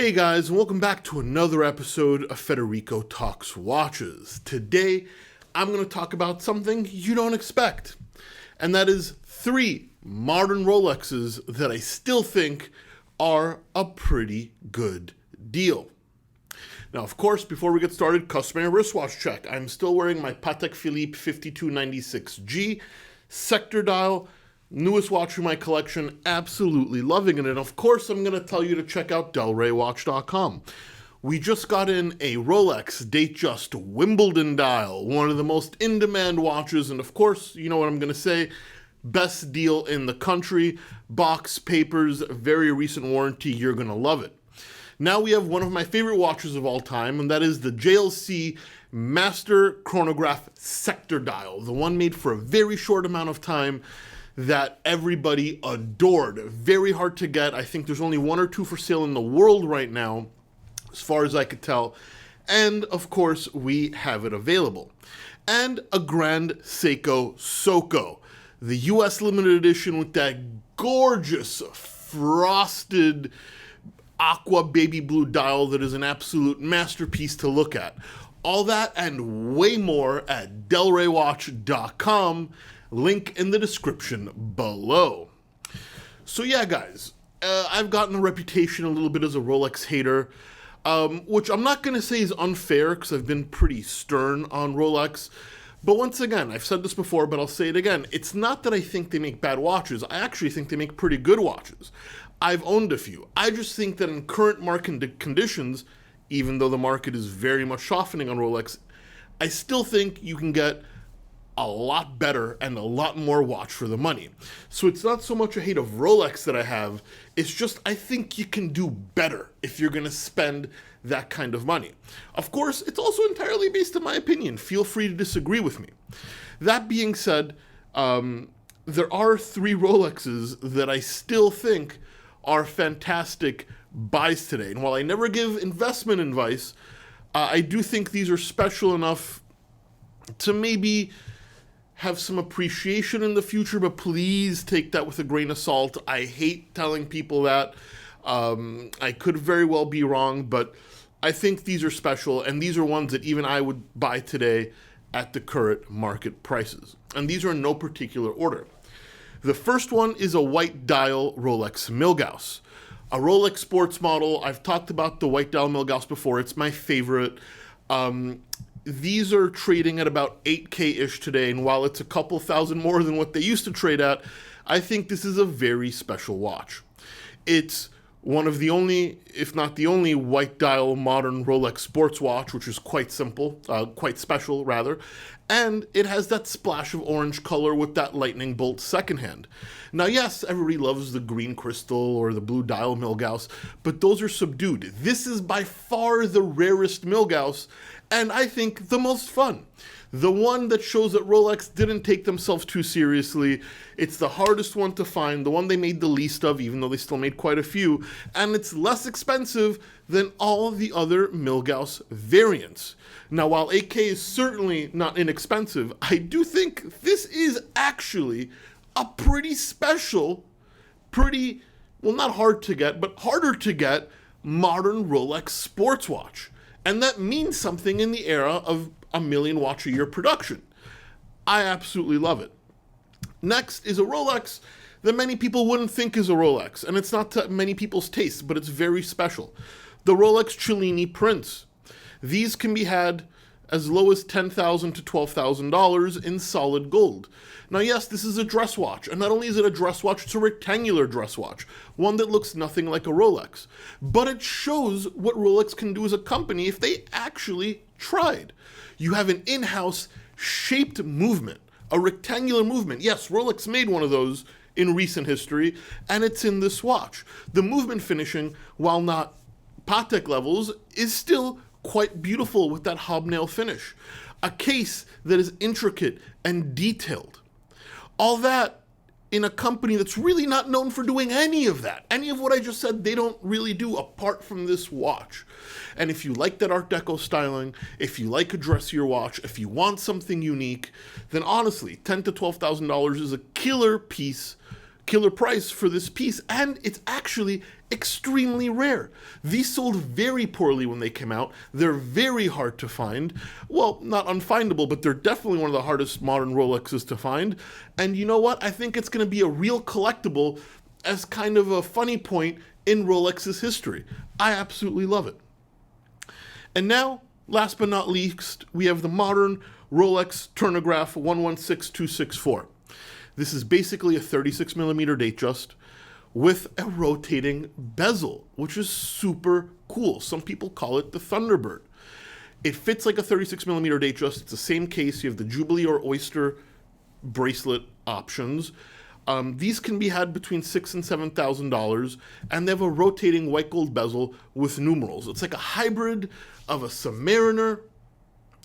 Hey guys, and welcome back to another episode of Federico Talks Watches. Today, I'm going to talk about something you don't expect, and that is 3 modern Rolexes that I still think are a pretty good deal. Now, of course, before we get started, customary wristwatch check. I'm still wearing my Patek Philippe 5296G sector dial. Newest watch in my collection, absolutely loving it. And of course, I'm going to tell you to check out delraywatch.com. We just got in a Rolex Datejust Wimbledon dial, one of the most in-demand watches. And of course, you know what I'm going to say, best deal in the country. Box, papers, very recent warranty, you're going to love it. Now we have one of my favorite watches of all time, and that is the JLC Master Chronograph Sector Dial, the one made for a very short amount of time that everybody adored. Very hard to get. I think there's only 1 or 2 for sale in the world right now, as far as I could tell. And of course, we have it available. And a Grand Seiko Soko, the US limited edition with that gorgeous frosted aqua baby blue dial that is an absolute masterpiece to look at. All that and way more at delraywatch.com. Link in the description below. So yeah, guys, I've gotten a reputation a little bit as a Rolex hater, which I'm not going to say is unfair because I've been pretty stern on Rolex. But once again, I've said this before, but I'll say it again. It's not that I think they make bad watches. I actually think they make pretty good watches. I've owned a few. I just think that in current market conditions, even though the market is very much softening on Rolex, I still think you can get a lot better and a lot more watch for the money. So it's not so much a hate of Rolex that I have, it's just I think you can do better if you're going to spend that kind of money. Of course, it's also entirely based on my opinion. Feel free to disagree with me. That being said, there are 3 Rolexes that I still think are fantastic buys today. And while I never give investment advice, I do think these are special enough to maybe have some appreciation in the future, but please take that with a grain of salt. I hate telling people that. I could very well be wrong, but I think these are special, and these are ones that even I would buy today at the current market prices. And these are in no particular order. The first one is a white dial Rolex Milgauss. A Rolex sports model. I've talked about the white dial Milgauss before. It's my favorite. These are trading at about 8K-ish today, and while it's a couple thousand more than what they used to trade at, I think this is a very special watch. It's one of the only, if not the only, white dial modern Rolex sports watch, which is quite simple, quite special rather, and it has that splash of orange color with that lightning bolt second hand. Now yes, everybody loves the green crystal or the blue dial Milgauss, but those are subdued. This is by far the rarest Milgauss, and I think the most fun. The one that shows that Rolex didn't take themselves too seriously. It's the hardest one to find, the one they made the least of, even though they still made quite a few, and it's less expensive than all the other Milgauss variants. Now, while 8K is certainly not inexpensive, I do think this is actually a pretty special, pretty, well, not hard to get, but harder to get modern Rolex sports watch. And that means something in the era of a million watch a year production. I absolutely love it. Next is a Rolex that many people wouldn't think is a Rolex, and it's not to many people's taste, but it's very special. The Rolex Trillini Prince. These can be had as low as $10,000 to $12,000 in solid gold. Now yes, this is a dress watch, and not only is it a dress watch, it's a rectangular dress watch, one that looks nothing like a Rolex. But it shows what Rolex can do as a company if they actually tried. You have an in-house shaped movement, a rectangular movement. Yes, Rolex made one of those in recent history, and it's in this watch. The movement finishing, while not Patek levels, is still quite beautiful with that hobnail finish. A case that is intricate and detailed. All that in a company that's really not known for doing any of that. Any of what I just said, they don't really do apart from this watch. And if you like that Art Deco styling, if you like a dressier watch, if you want something unique, then honestly, $10,000 to $12,000 is a killer price for this piece, and it's actually extremely rare. These sold very poorly when they came out. They're very hard to find. Well, not unfindable, but they're definitely one of the hardest modern Rolexes to find. And you know what? I think it's going to be a real collectible as kind of a funny point in Rolex's history. I absolutely love it. And now, last but not least, we have the modern Rolex Turnograph 116264. This is basically a 36mm Datejust with a rotating bezel, which is super cool. Some people call it the Thunderbird. It fits like a 36mm Datejust. It's the same case. You have the Jubilee or Oyster bracelet options. These can be had between $6,000 and $7,000, and they have a rotating white gold bezel with numerals. It's like a hybrid of a Submariner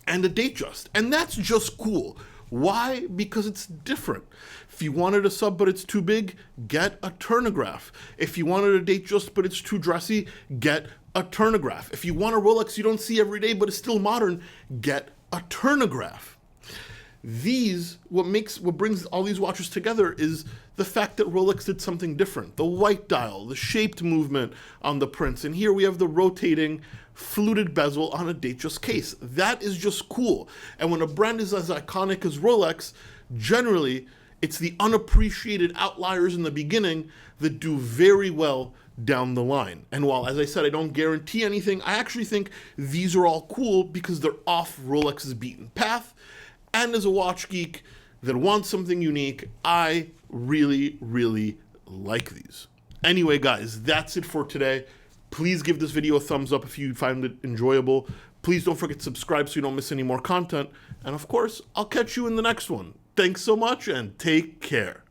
and a Datejust, and that's just cool. Why? Because it's different. If you wanted a sub but it's too big, get a Turnograph. If you wanted a Datejust but it's too dressy, get a Turnograph. If you want a Rolex you don't see every day but it's still modern, get a Turnograph. What brings all these watches together is the fact that Rolex did something different. The white dial, the shaped movement on the prints, and here we have the rotating fluted bezel on a Datejust case. That is just cool. And when a brand is as iconic as Rolex, generally it's the unappreciated outliers in the beginning that do very well down the line. And while, as I said, I don't guarantee anything, I actually think these are all cool because they're off Rolex's beaten path. And as a watch geek that wants something unique, I really, really like these. Anyway, guys, that's it for today. Please give this video a thumbs up if you find it enjoyable. Please don't forget to subscribe so you don't miss any more content. And of course, I'll catch you in the next one. Thanks so much and take care.